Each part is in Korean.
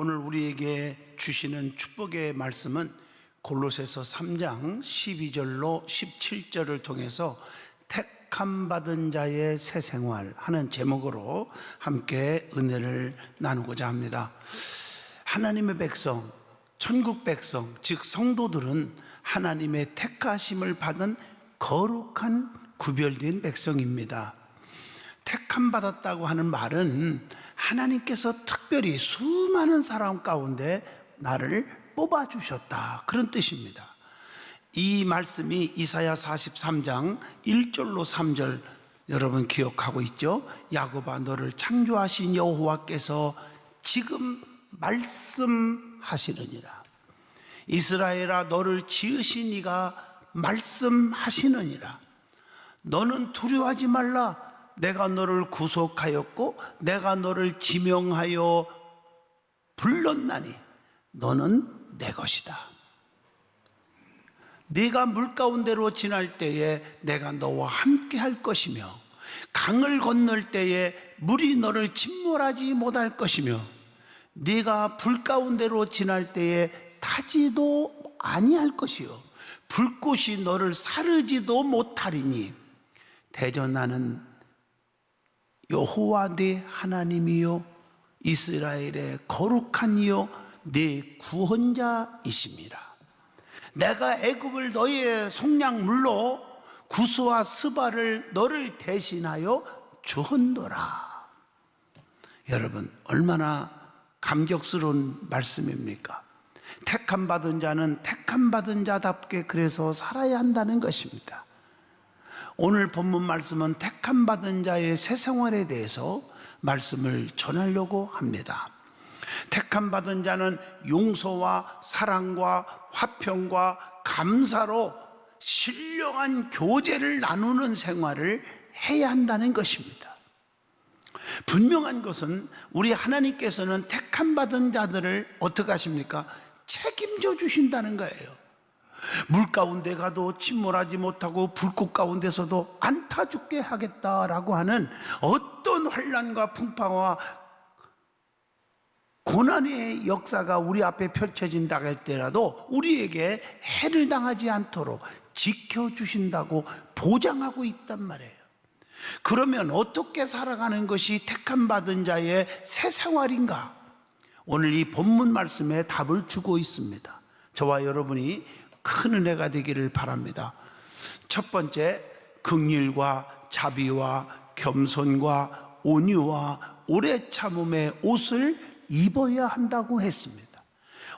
오늘 우리에게 주시는 축복의 말씀은 골로새서 3장 12절로 17절을 통해서 택함 받은 자의 새 생활 하는 제목으로 함께 은혜를 나누고자 합니다. 하나님의 백성, 천국 백성, 즉 성도들은 하나님의 택하심을 받은 거룩한 구별된 백성입니다. 택함 받았다고 하는 말은 하나님께서 특별히 수많은 사람 가운데 나를 뽑아주셨다, 그런 뜻입니다. 이 말씀이 이사야 43장 1절로 3절 여러분 기억하고 있죠? 야곱아, 너를 창조하신 여호와께서 지금 말씀하시느니라. 이스라엘아, 너를 지으신 이가 말씀하시느니라. 너는 두려워하지 말라. 내가 너를 구속하였고 내가 너를 지명하여 불렀나니 너는 내 것이다. 네가 물 가운데로 지날 때에 내가 너와 함께 할 것이며 강을 건널 때에 물이 너를 침몰하지 못할 것이며 네가 불 가운데로 지날 때에 타지도 아니할 것이요 불꽃이 너를 사르지도 못하리니 대저 나는 여호와 네 하나님이요 이스라엘의 거룩한 이요 네 구원자이심이라. 내가 애굽을 너의 속량물로 구스와 스바를 너를 대신하여 주었노라. 여러분, 얼마나 감격스러운 말씀입니까? 택함 받은 자는 택함 받은 자답게 그래서 살아야 한다는 것입니다. 오늘 본문 말씀은 택함 받은 자의 새 생활에 대해서 말씀을 전하려고 합니다. 택함 받은 자는 용서와 사랑과 화평과 감사로 신령한 교제를 나누는 생활을 해야 한다는 것입니다. 분명한 것은 우리 하나님께서는 택함 받은 자들을 어떻게 하십니까? 책임져 주신다는 거예요. 물 가운데 가도 침몰하지 못하고 불꽃 가운데서도 안 타 죽게 하겠다라고 하는 어떤 환난과 풍파와 고난의 역사가 우리 앞에 펼쳐진다 할 때라도 우리에게 해를 당하지 않도록 지켜주신다고 보장하고 있단 말이에요. 그러면 어떻게 살아가는 것이 택함 받은 자의 새 생활인가? 오늘 이 본문 말씀에 답을 주고 있습니다. 저와 여러분이 큰 은혜가 되기를 바랍니다. 첫 번째, 긍휼과 자비와 겸손과 온유와 오래 참음의 옷을 입어야 한다고 했습니다.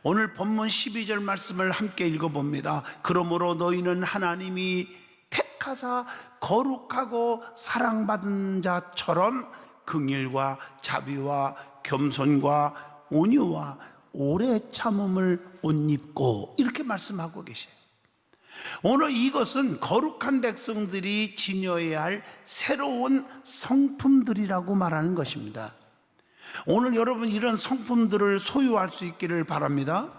오늘 본문 12절 말씀을 함께 읽어봅니다. 그러므로 너희는 하나님이 택하사 거룩하고 사랑받은 자처럼 긍휼과 자비와 겸손과 온유와 오래 참음을 옷 입고, 이렇게 말씀하고 계세요. 오늘 이것은 거룩한 백성들이 지녀야 할 새로운 성품들이라고 말하는 것입니다. 오늘 여러분 이런 성품들을 소유할 수 있기를 바랍니다.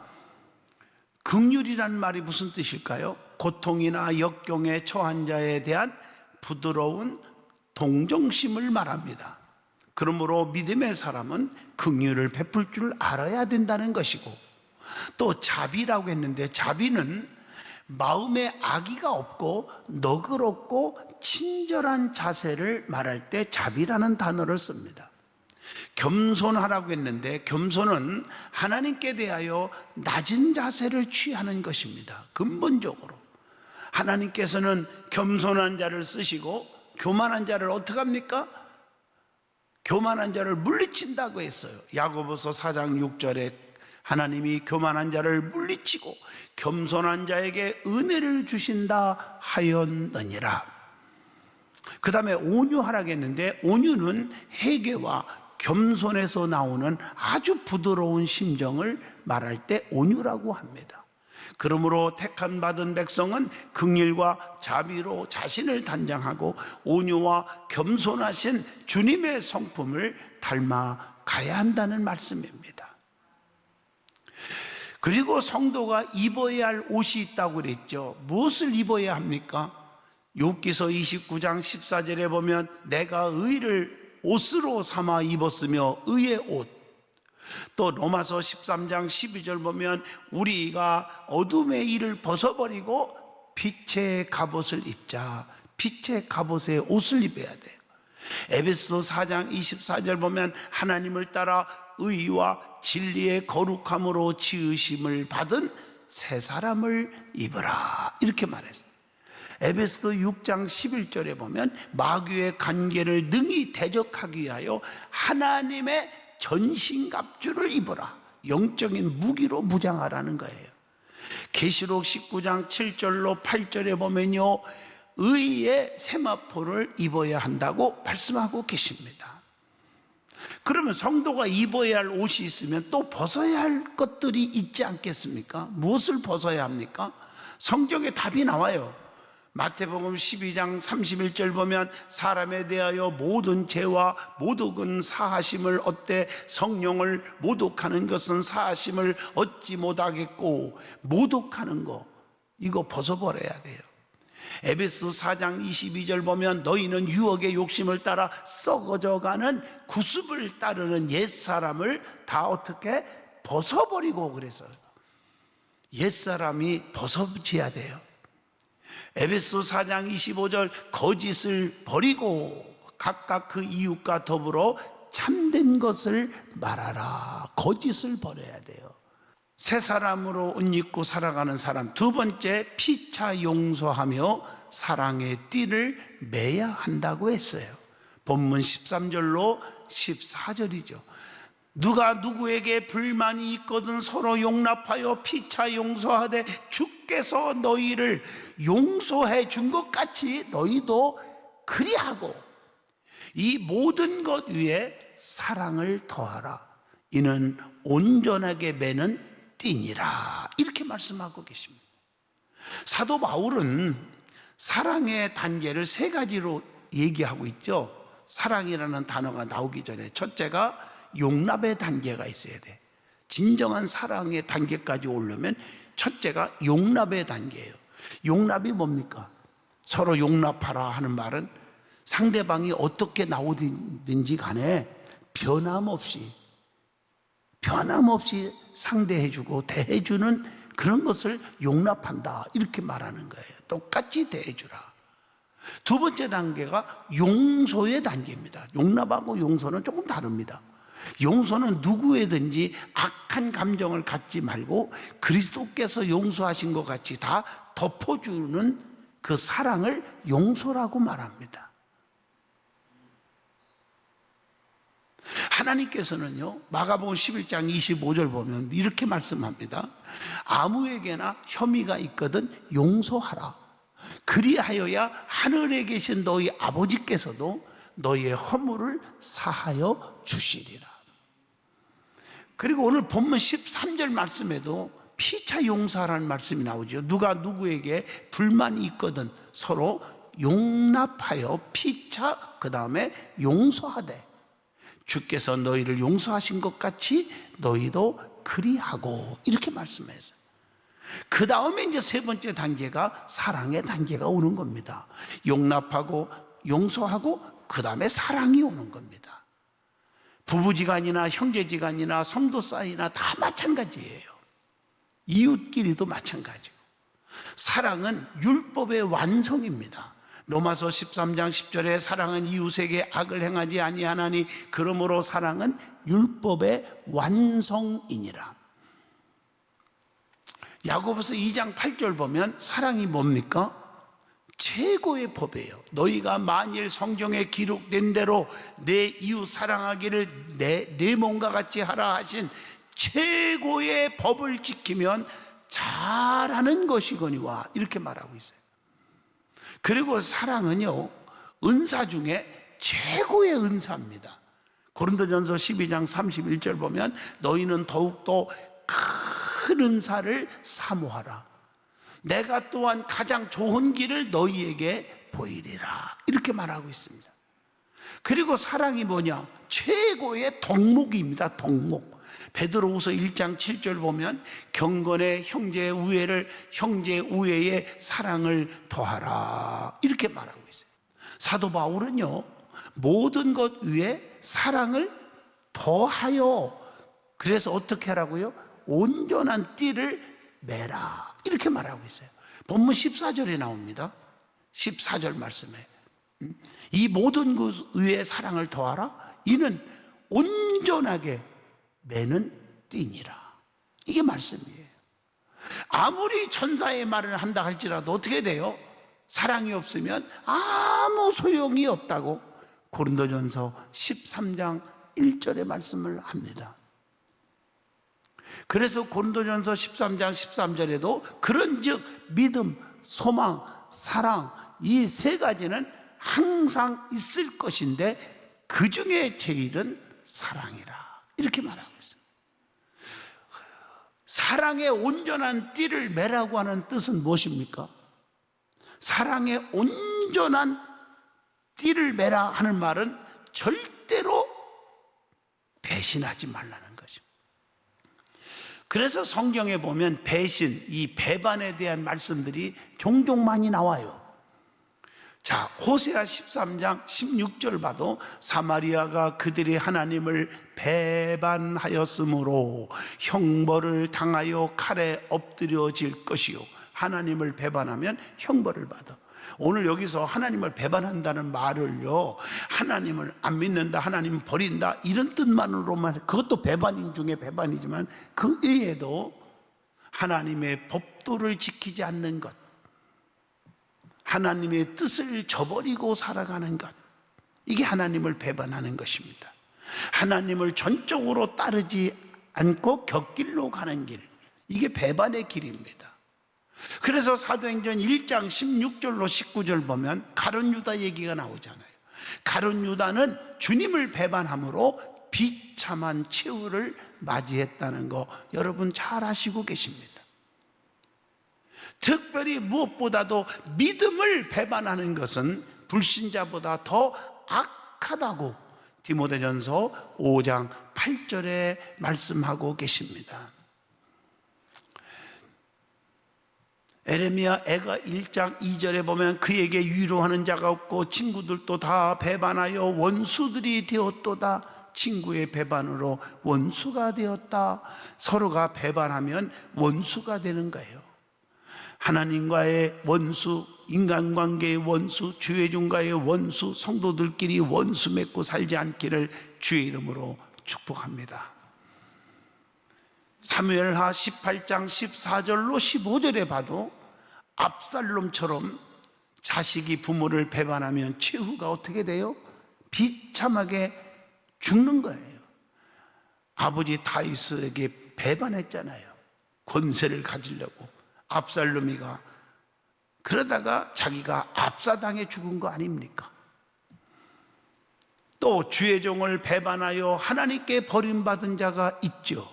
긍휼이라는 말이 무슨 뜻일까요? 고통이나 역경에 처한 자에 대한 부드러운 동정심을 말합니다. 그러므로 믿음의 사람은 긍휼을 베풀 줄 알아야 된다는 것이고, 또 자비라고 했는데 자비는 마음에 악의가 없고 너그럽고 친절한 자세를 말할 때 자비라는 단어를 씁니다. 겸손하라고 했는데 겸손은 하나님께 대하여 낮은 자세를 취하는 것입니다. 근본적으로 하나님께서는 겸손한 자를 쓰시고 교만한 자를 어떻게 합니까? 교만한 자를 물리친다고 했어요. 야고보서 4장 6절에 하나님이 교만한 자를 물리치고 겸손한 자에게 은혜를 주신다 하였느니라. 그 다음에 온유하라고 했는데 온유는 회개와 겸손에서 나오는 아주 부드러운 심정을 말할 때 온유라고 합니다. 그러므로 택함 받은 백성은 긍휼과 자비로 자신을 단장하고 온유와 겸손하신 주님의 성품을 닮아가야 한다는 말씀입니다. 그리고 성도가 입어야 할 옷이 있다고 그랬죠. 무엇을 입어야 합니까? 욥기서 29장 14절에 보면 내가 의를 옷으로 삼아 입었으며 의의 옷, 또 로마서 13장 12절 보면 우리가 어둠의 일을 벗어버리고 빛의 갑옷을 입자. 빛의 갑옷의 옷을 입어야 돼요. 에베소 4장 24절 보면 하나님을 따라 의와 진리의 거룩함으로 지으심을 받은 새 사람을 입으라, 이렇게 말했어요. 에베소 6장 11절에 보면 마귀의 관계를 능히 대적하기 위하여 하나님의 전신갑주를 입으라, 영적인 무기로 무장하라는 거예요. 계시록 19장 7절로 8절에 보면요, 의의 세마포를 입어야 한다고 말씀하고 계십니다. 그러면 성도가 입어야 할 옷이 있으면 또 벗어야 할 것들이 있지 않겠습니까? 무엇을 벗어야 합니까? 성경에 답이 나와요. 마태복음 12장 31절 보면 사람에 대하여 모든 죄와 모독은 사하심을 얻되 성령을 모독하는 것은 사하심을 얻지 못하겠고, 모독하는 거 이거 벗어버려야 돼요. 에베소 4장 22절 보면 너희는 유혹의 욕심을 따라 썩어져가는 구습을 따르는 옛사람을 다 어떻게 벗어버리고, 그래서 옛사람이 벗어져야 돼요. 에베소 4장 25절 거짓을 버리고 각각 그 이웃과 더불어 참된 것을 말하라. 거짓을 버려야 돼요. 새 사람으로 옷 입고 살아가는 사람. 두 번째, 피차 용서하며 사랑의 띠를 매야 한다고 했어요. 본문 13절로 14절이죠. 누가 누구에게 불만이 있거든 서로 용납하여 피차 용서하되 주께서 너희를 용서해 준 것 같이 너희도 그리하고 이 모든 것 위에 사랑을 더하라. 이는 온전하게 매는 띠니라. 이렇게 말씀하고 계십니다. 사도 바울은 사랑의 단계를 세 가지로 얘기하고 있죠. 사랑이라는 단어가 나오기 전에 첫째가 용납의 단계가 있어야 돼. 진정한 사랑의 단계까지 오려면 첫째가 용납의 단계예요. 용납이 뭡니까? 서로 용납하라 하는 말은 상대방이 어떻게 나오든지 간에 변함없이 상대해주고 대해주는 그런 것을 용납한다, 이렇게 말하는 거예요. 똑같이 대해주라. 두 번째 단계가 용서의 단계입니다. 용납하고 용서는 조금 다릅니다. 용서는 누구에든지 악한 감정을 갖지 말고 그리스도께서 용서하신 것 같이 다 덮어주는 그 사랑을 용서라고 말합니다. 하나님께서는요, 마가복음 11장 25절 보면 이렇게 말씀합니다. 아무에게나 혐의가 있거든 용서하라. 그리하여야 하늘에 계신 너희 아버지께서도 너희의 허물을 사하여 주시리라. 그리고 오늘 본문 13절 말씀에도 피차 용서하라는 말씀이 나오죠. 누가 누구에게 불만이 있거든 서로 용납하여 피차, 그 다음에 용서하되 주께서 너희를 용서하신 것 같이 너희도 그리하고, 이렇게 말씀했어요. 그 다음에 이제 세 번째 단계가 사랑의 단계가 오는 겁니다. 용납하고 용서하고 그 다음에 사랑이 오는 겁니다. 부부지간이나 형제지간이나 성도 사이나 다 마찬가지예요. 이웃끼리도 마찬가지고. 사랑은 율법의 완성입니다. 로마서 13장 10절에 사랑은 이웃에게 악을 행하지 아니하나니 그러므로 사랑은 율법의 완성이니라. 야고보서 2장 8절 보면 사랑이 뭡니까? 최고의 법이에요. 너희가 만일 성경에 기록된 대로 내 이웃 사랑하기를 내 몸과 같이 하라 하신 최고의 법을 지키면 잘하는 것이거니와, 이렇게 말하고 있어요. 그리고 사랑은요, 은사 중에 최고의 은사입니다. 고린도전서 12장 31절 보면 너희는 더욱더 큰 은사를 사모하라. 내가 또한 가장 좋은 길을 너희에게 보이리라. 이렇게 말하고 있습니다. 그리고 사랑이 뭐냐? 최고의 덕목입니다. 덕목. 베드로후서 1장 7절 보면 경건의 형제의 우애에 사랑을 더하라. 이렇게 말하고 있어요. 사도 바울은요, 모든 것 위에 사랑을 더하여 그래서 어떻게 하라고요? 온전한 띠를 매라 이렇게 말하고 있어요. 본문 14절에 나옵니다. 14절 말씀에 이 모든 것 위에 사랑을 더하라. 이는 온전하게 매는 띠니라. 이게 말씀이에요. 아무리 천사의 말을 한다 할지라도 어떻게 돼요? 사랑이 없으면 아무 소용이 없다고 고린도전서 13장 1절의 말씀을 합니다. 그래서 고린도전서 13장 13절에도 그런즉 믿음, 소망, 사랑 이 세 가지는 항상 있을 것인데 그 중에 제일은 사랑이라 이렇게 말하고 있습니다. 사랑의 온전한 띠를 매라고 하는 뜻은 무엇입니까? 사랑의 온전한 띠를 매라 하는 말은 절대로 배신하지 말라는 것입니다. 그래서 성경에 보면 배신, 이 배반에 대한 말씀들이 종종 많이 나와요. 자, 호세아 13장 16절 봐도 사마리아가 그들이 하나님을 배반하였으므로 형벌을 당하여 칼에 엎드려질 것이요. 하나님을 배반하면 형벌을 받아. 오늘 여기서 하나님을 배반한다는 말을요, 하나님을 안 믿는다, 하나님을 버린다 이런 뜻만으로만, 그것도 배반인 중에 배반이지만 그 외에도 하나님의 법도를 지키지 않는 것, 하나님의 뜻을 저버리고 살아가는 것, 이게 하나님을 배반하는 것입니다. 하나님을 전적으로 따르지 않고 곁길로 가는 길, 이게 배반의 길입니다. 그래서 사도행전 1장 16절로 19절 보면 가룟 유다 얘기가 나오잖아요. 가룟 유다는 주님을 배반함으로 비참한 최후를 맞이했다는 거 여러분 잘 아시고 계십니다. 특별히 무엇보다도 믿음을 배반하는 것은 불신자보다 더 악하다고 디모데전서 5장 8절에 말씀하고 계십니다. 에레미야 애가 1장 2절에 보면 그에게 위로하는 자가 없고 친구들도 다 배반하여 원수들이 되었도다. 친구의 배반으로 원수가 되었다. 서로가 배반하면 원수가 되는 거예요. 하나님과의 원수, 인간관계의 원수, 주의중과의 원수, 성도들끼리 원수 맺고 살지 않기를 주의 이름으로 축복합니다. 사무엘하 18장 14절로 15절에 봐도 압살롬처럼 자식이 부모를 배반하면 최후가 어떻게 돼요? 비참하게 죽는 거예요. 아버지 다윗에게 배반했잖아요. 권세를 가지려고. 압살롬이가 그러다가 자기가 압사당해 죽은 거 아닙니까? 또 주의 종을 배반하여 하나님께 버림받은 자가 있죠.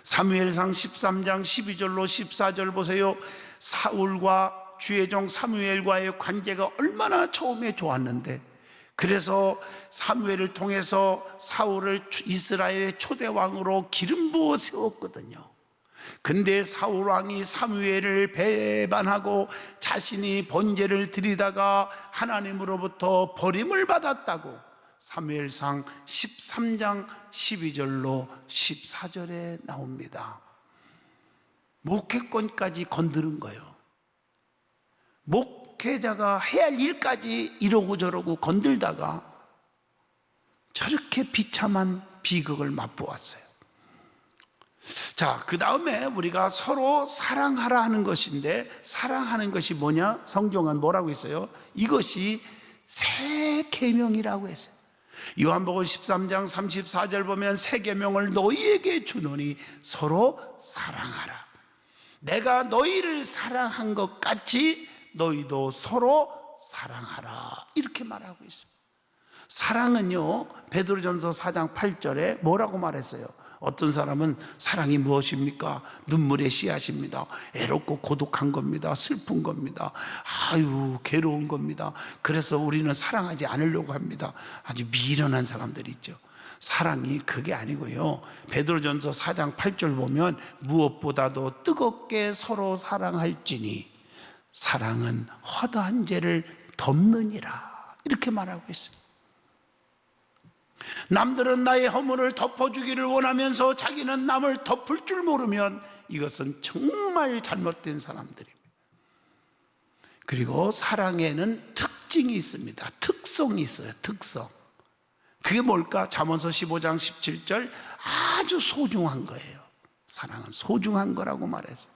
사무엘상 13장 12절로 14절 보세요. 사울과 주의 종 사무엘과의 관계가 얼마나 처음에 좋았는데, 그래서 사무엘을 통해서 사울을 이스라엘의 초대 왕으로 기름 부어 세웠거든요. 근데 사울 왕이 사무엘을 배반하고 자신이 번제를 드리다가 하나님으로부터 버림을 받았다고 사무엘상 13장 12절로 14절에 나옵니다. 목회권까지 건드는 거예요. 목회자가 해야 할 일까지 이러고 저러고 건들다가 저렇게 비참한 비극을 맛보았어요. 자, 그 다음에 우리가 서로 사랑하라 하는 것인데, 사랑하는 것이 뭐냐? 성경은 뭐라고 했어요? 이것이 새 계명이라고 했어요. 요한복음 13장 34절 보면 새 계명을 너희에게 주노니 서로 사랑하라. 내가 너희를 사랑한 것 같이 너희도 서로 사랑하라. 이렇게 말하고 있습니다. 사랑은요, 베드로전서 4장 8절에 뭐라고 말했어요? 어떤 사람은 사랑이 무엇입니까? 눈물의 씨앗입니다. 애롭고 고독한 겁니다. 슬픈 겁니다. 아유, 괴로운 겁니다. 그래서 우리는 사랑하지 않으려고 합니다. 아주 미련한 사람들이 있죠. 사랑이 그게 아니고요. 베드로전서 4장 8절 보면 무엇보다도 뜨겁게 서로 사랑할지니 사랑은 허다한 죄를 덮느니라. 이렇게 말하고 있습니다. 남들은 나의 허물을 덮어주기를 원하면서 자기는 남을 덮을 줄 모르면 이것은 정말 잘못된 사람들입니다. 그리고 사랑에는 특징이 있습니다. 특성이 있어요. 특성. 그게 뭘까? 잠언서 15장 17절, 아주 소중한 거예요. 사랑은 소중한 거라고 말했어요.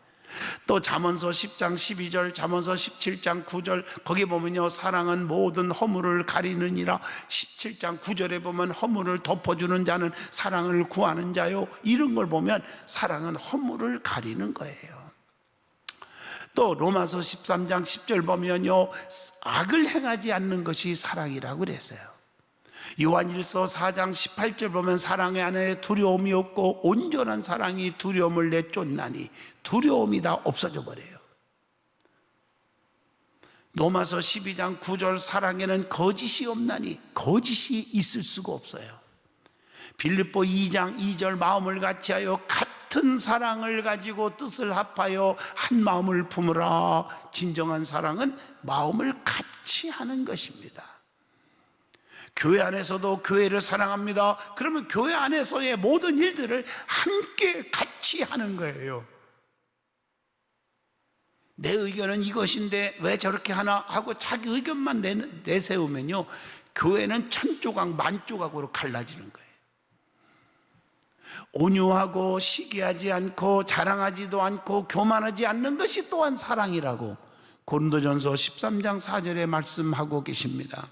또 잠언서 10장 12절, 잠언서 17장 9절, 거기 보면요, 사랑은 모든 허물을 가리느니라. 17장 9절에 보면 허물을 덮어주는 자는 사랑을 구하는 자요, 이런 걸 보면 사랑은 허물을 가리는 거예요. 또 로마서 13장 10절 보면요, 악을 행하지 않는 것이 사랑이라고 그랬어요. 요한일서 4장 18절 보면 사랑 안에 두려움이 없고 온전한 사랑이 두려움을 내쫓나니, 두려움이 다 없어져 버려요. 로마서 12장 9절, 사랑에는 거짓이 없나니, 거짓이 있을 수가 없어요. 빌립보 2장 2절, 마음을 같이하여 같은 사랑을 가지고 뜻을 합하여 한 마음을 품으라. 진정한 사랑은 마음을 같이 하는 것입니다. 교회 안에서도 교회를 사랑합니다. 그러면 교회 안에서의 모든 일들을 함께 같이 하는 거예요. 내 의견은 이것인데 왜 저렇게 하나 하고 자기 의견만 내세우면요, 교회는 천조각 만조각으로 갈라지는 거예요. 온유하고 시기하지 않고 자랑하지도 않고 교만하지 않는 것이 또한 사랑이라고 고린도전서 13장 4절에 말씀하고 계십니다.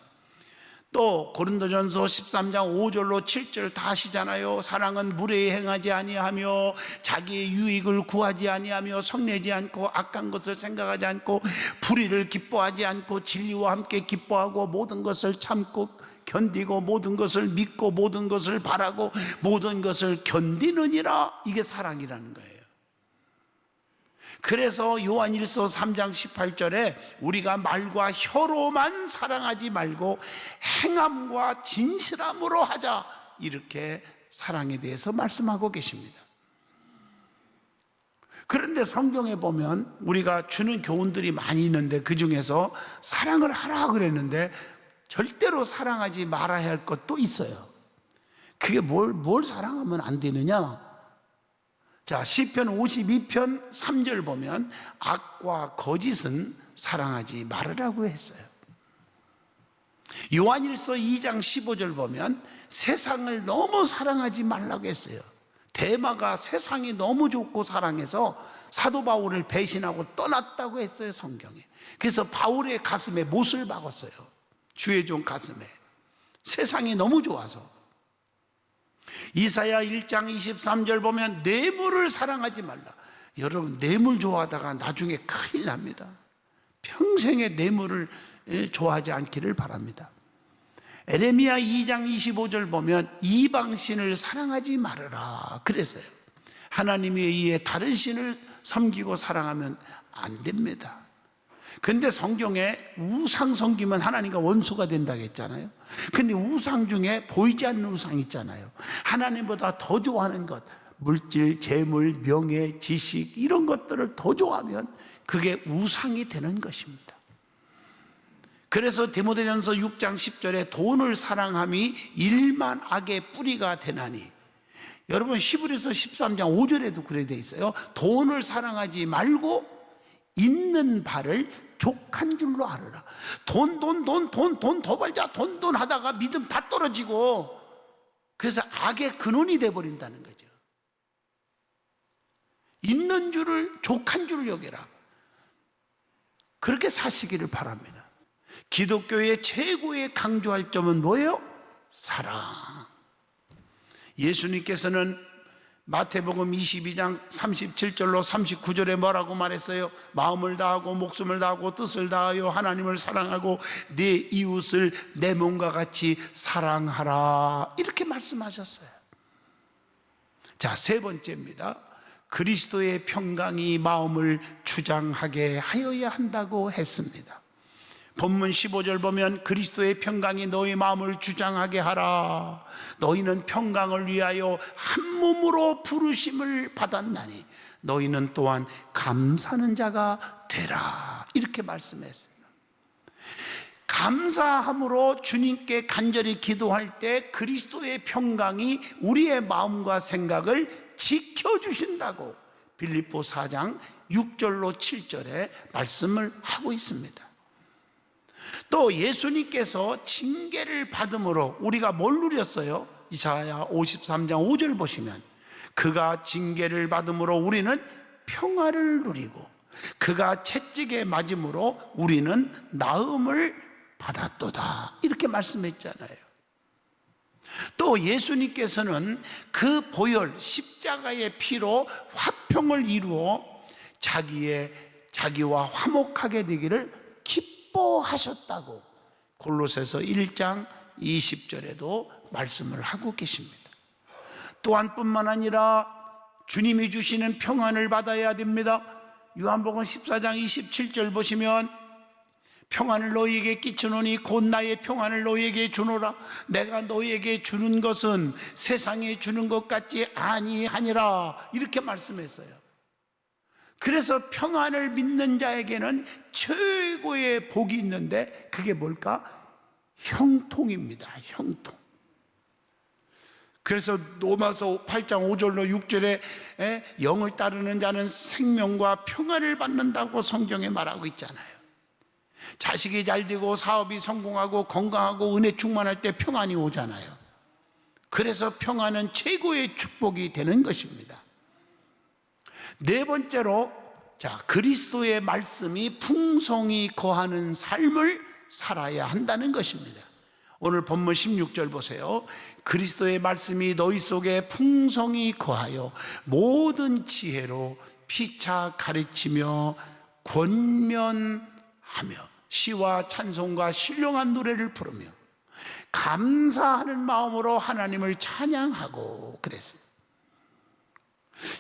또 고린도전서 13장 5절로 7절 다 하시잖아요. 사랑은 무례히 행하지 아니하며 자기의 유익을 구하지 아니하며 성내지 않고 악한 것을 생각하지 않고 불의를 기뻐하지 않고 진리와 함께 기뻐하고 모든 것을 참고 견디고 모든 것을 믿고 모든 것을 바라고 모든 것을 견디느니라. 이게 사랑이라는 거예요. 그래서 요한일서 3장 18절에 우리가 말과 혀로만 사랑하지 말고 행함과 진실함으로 하자, 이렇게 사랑에 대해서 말씀하고 계십니다. 그런데 성경에 보면 우리가 주는 교훈들이 많이 있는데 그 중에서 사랑을 하라 그랬는데 절대로 사랑하지 말아야 할 것도 있어요. 그게 뭘 사랑하면 안 되느냐? 자, 시편 52편 3절 보면 악과 거짓은 사랑하지 말으라고 했어요. 요한일서 2장 15절 보면 세상을 너무 사랑하지 말라고 했어요. 데마가 세상이 너무 좋고 사랑해서 사도 바울을 배신하고 떠났다고 했어요, 성경에. 그래서 바울의 가슴에 못을 박았어요. 주의 종 가슴에. 세상이 너무 좋아서. 이사야 1장 23절 보면 뇌물을 사랑하지 말라. 여러분, 뇌물 좋아하다가 나중에 큰일 납니다. 평생에 뇌물을 좋아하지 않기를 바랍니다. 에레미야 2장 25절 보면 이방신을 사랑하지 말아라 그랬어요. 하나님에 의해 다른 신을 섬기고 사랑하면 안 됩니다. 근데 성경에 우상 섬기면 하나님과 원수가 된다고 했잖아요. 근데 우상 중에 보이지 않는 우상 있잖아요. 하나님보다 더 좋아하는 것, 물질, 재물, 명예, 지식, 이런 것들을 더 좋아하면 그게 우상이 되는 것입니다. 그래서 디모데전서 6장 10절에 돈을 사랑함이 일만 악의 뿌리가 되나니, 여러분 히브리서 13장 5절에도 그래 돼 있어요. 돈을 사랑하지 말고 있는 바를 족한 줄로 알아라. 돈 더 벌자, 돈 하다가 믿음 다 떨어지고, 그래서 악의 근원이 돼버린다는 거죠. 있는 줄을 족한 줄 여겨라. 그렇게 사시기를 바랍니다. 기독교의 최고의 강조할 점은 뭐예요? 사랑. 예수님께서는 마태복음 22장 37절로 39절에 뭐라고 말했어요? 마음을 다하고 목숨을 다하고 뜻을 다하여 하나님을 사랑하고 내 이웃을 내 몸과 같이 사랑하라, 이렇게 말씀하셨어요. 자, 세 번째입니다. 그리스도의 평강이 마음을 주장하게 하여야 한다고 했습니다. 본문 15절 보면 그리스도의 평강이 너희 마음을 주장하게 하라. 너희는 평강을 위하여 한 몸으로 부르심을 받았나니 너희는 또한 감사하는 자가 되라. 이렇게 말씀했어요. 감사함으로 주님께 간절히 기도할 때 그리스도의 평강이 우리의 마음과 생각을 지켜주신다고 빌립보 4장 6절로 7절에 말씀을 하고 있습니다. 또 예수님께서 징계를 받음으로 우리가 뭘 누렸어요? 이사야 53장 5절 보시면 그가 징계를 받음으로 우리는 평화를 누리고 그가 채찍에 맞음으로 우리는 나음을 받았도다, 이렇게 말씀했잖아요. 또 예수님께서는 그 보혈 십자가의 피로 화평을 이루어 자기와 화목하게 되기를 기뻐하셨다고 골로새서 1장 20절에도 말씀을 하고 계십니다. 또한 뿐만 아니라 주님이 주시는 평안을 받아야 됩니다. 요한복음 14장 27절 보시면 평안을 너희에게 끼치노니 곧 나의 평안을 너희에게 주노라. 내가 너희에게 주는 것은 세상에 주는 것 같지 아니하니라, 이렇게 말씀했어요. 그래서 평안을 믿는 자에게는 최고의 복이 있는데 그게 뭘까? 형통입니다. 형통. 그래서 로마서 8장 5절로 6절에 영을 따르는 자는 생명과 평안을 받는다고 성경에 말하고 있잖아요. 자식이 잘 되고 사업이 성공하고 건강하고 은혜 충만할 때 평안이 오잖아요. 그래서 평안은 최고의 축복이 되는 것입니다. 네 번째로, 그리스도의 말씀이 풍성히 거하는 삶을 살아야 한다는 것입니다. 오늘 본문 16절 보세요. 그리스도의 말씀이 너희 속에 풍성히 거하여 모든 지혜로 피차 가르치며 권면하며 시와 찬송과 신령한 노래를 부르며 감사하는 마음으로 하나님을 찬양하고 그랬어요.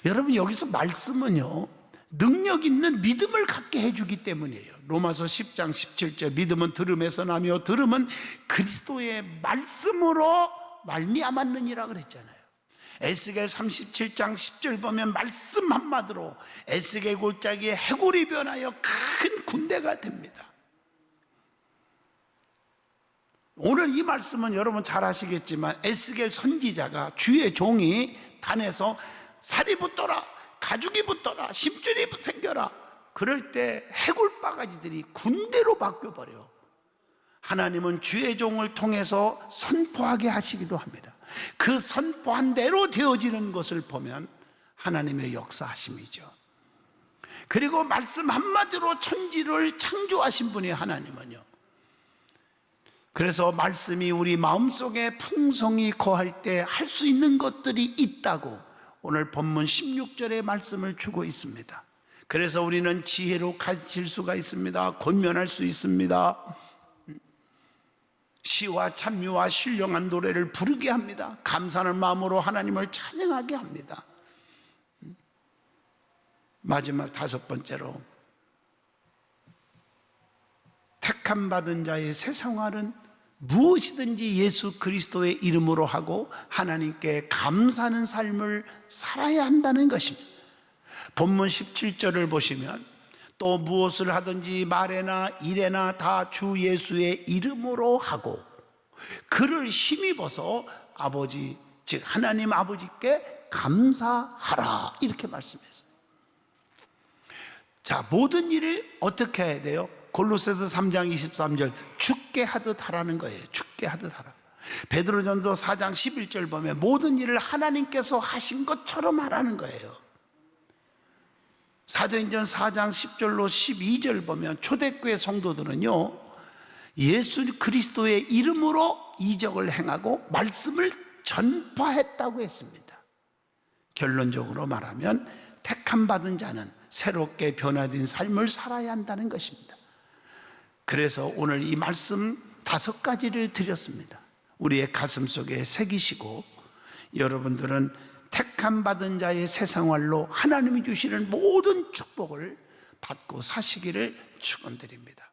여러분, 여기서 말씀은요, 능력 있는 믿음을 갖게 해주기 때문이에요. 로마서 10장 17절 믿음은 들음에서 나며 들음은 그리스도의 말씀으로 말미암았느니라 그랬잖아요. 에스겔 37장 10절 보면 말씀 한마디로 에스겔 골짜기에 해골이 변하여 큰 군대가 됩니다. 오늘 이 말씀은 여러분 잘 아시겠지만 에스겔 선지자가 주의 종이 단에서 살이 붙더라, 가죽이 붙더라, 심줄이 생겨라, 그럴 때 해골바가지들이 군대로 바뀌어버려. 하나님은 주의 종을 통해서 선포하게 하시기도 합니다. 그 선포한 대로 되어지는 것을 보면 하나님의 역사하심이죠. 그리고 말씀 한마디로 천지를 창조하신 분이 하나님은요. 그래서 말씀이 우리 마음속에 풍성히 거할 때 할 수 있는 것들이 있다고 오늘 본문 16절의 말씀을 주고 있습니다. 그래서 우리는 지혜로 가르칠 수가 있습니다. 권면할 수 있습니다. 시와 찬미와 신령한 노래를 부르게 합니다. 감사하는 마음으로 하나님을 찬양하게 합니다. 마지막 다섯 번째로, 택함 받은 자의 새 생활은 무엇이든지 예수 그리스도의 이름으로 하고 하나님께 감사하는 삶을 살아야 한다는 것입니다. 본문 17절을 보시면 또 무엇을 하든지 말에나 일에나 다 주 예수의 이름으로 하고 그를 힘입어서 아버지, 즉 하나님 아버지께 감사하라, 이렇게 말씀했어요. 모든 일을 어떻게 해야 돼요? 골로새서 3장 23절 죽게 하듯 하라는 거예요. 죽게 하듯 하라. 베드로전서 4장 11절 보면 모든 일을 하나님께서 하신 것처럼 하라는 거예요. 사도행전 4장 10절로 12절 보면 초대교회 성도들은요, 예수 그리스도의 이름으로 이적을 행하고 말씀을 전파했다고 했습니다. 결론적으로 말하면 택함 받은 자는 새롭게 변화된 삶을 살아야 한다는 것입니다. 그래서 오늘 이 말씀 5가지를 드렸습니다. 우리의 가슴 속에 새기시고 여러분들은 택함 받은 자의 새 생활로 하나님이 주시는 모든 축복을 받고 사시기를 축원드립니다.